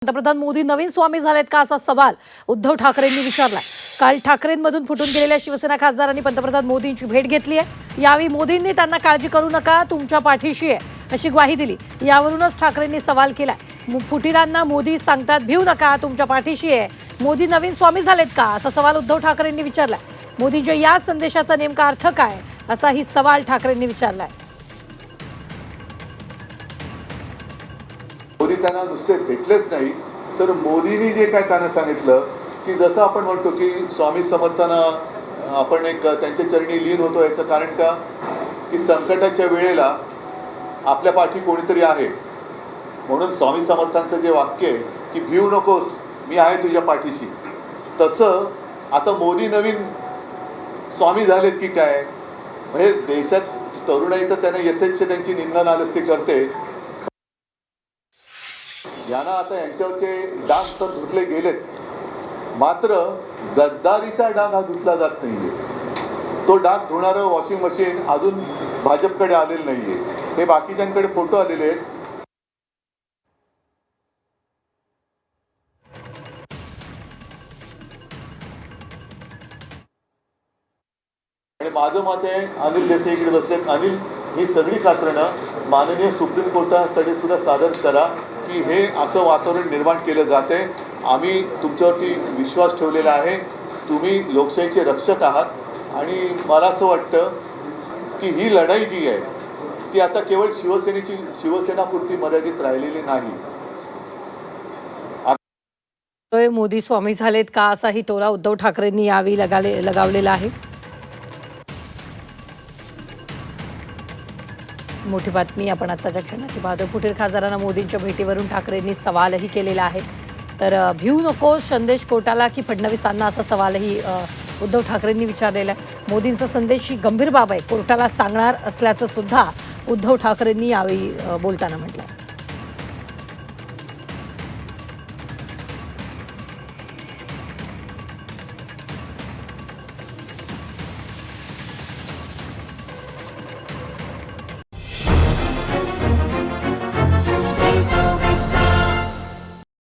पंतप्रधान मोदी नवीन स्वामी झालेत का असा सवाल उद्धव ठाकरेंनी विचारलाय। काल ठाकरेंमधून फुटून गेलेल्या शिवसेना खासदारांनी पंतप्रधान मोदींची भेट घेतली आहे। यावेळी मोदींनी त्यांना काळजी करू नका, तुमच्या पाठीशी आहे अशी ग्वाही दिली। यावरूनच ठाकरेंनी सवाल केलाय, फुटीरांना मोदी सांगतात भिवू नका, तुमच्या पाठीशी आहे। मोदी नवीन स्वामी झालेत का असा सवाल उद्धव ठाकरेंनी विचारलाय। मोदींच्या या संदेशाचा नेमका अर्थ काय असाही सवाल ठाकरेंनी विचारलाय। मोदी त्यांना नुसते भेटलेच नाही तर मोदींनी जे काय त्यांना सांगितलं की जसं आपण म्हणतो की स्वामी समर्थांना आपण एक त्यांच्या चरणी लीन होतो, याचं कारण का की संकटाच्या वेळेला आपल्या पाठी कोणीतरी आहे। म्हणून स्वामी समर्थांचं जे वाक्य आहे की भिवू नकोस, मी आहे तुझ्या पाठीशी, तसं आता मोदी नवीन स्वामी झालेत की काय। म्हणजे देशात तरुणाई तर त्यांना यथेच्छ त्यांची निंदा नालस्ती करते, यांना आता यांच्यावरचे डाग तर धुतले गेलेत, मात्र गद्दारीचा डाग हा धुतला जात नाहीये। तो डाग धुणारं वॉशिंग मशीन अजून भाजपकडे आलेलं नाहीये। हे बाकीच्यांकडे फोटो आलेले आहेत। आणि माझं मत आहे, अनिल देसाई इकडे बसलेत, अनिल ही सगळी कात्रणं माननीय सुप्रीम कोर्टाकडे सुद्धा सादर करा की हे असं वातावरण निर्माण केलं जाते। आम्ही तुमच्यावरती विश्वास ठेवलेला आहे, तुम्ही लोकशाहीचे रक्षक आहात आणि मला असं वाटतं की ही लढाई जी आहे ती आता केवळ शिवसेनापुरती मर्यादित राहिलेली नाही। मोदी स्वामी झालेत का असाही टोला उद्धव ठाकरेंनी यावेळी लगावलेला आहे। मोठी बातमी आपण आत्ताच्या क्षणाची पाहतो। फुटीर खासदारांना मोदींच्या भेटीवरून ठाकरेंनी सवालही केलेला आहे। तर भिवू नको संदेश कोर्टाला की फडणवीसांना असा सवालही उद्धव ठाकरेंनी विचारलेला आहे। मोदींचा संदेश ही गंभीर बाब आहे, कोर्टाला सांगणार असल्याचं सुद्धा उद्धव ठाकरेंनी यावेळी बोलताना म्हटलं।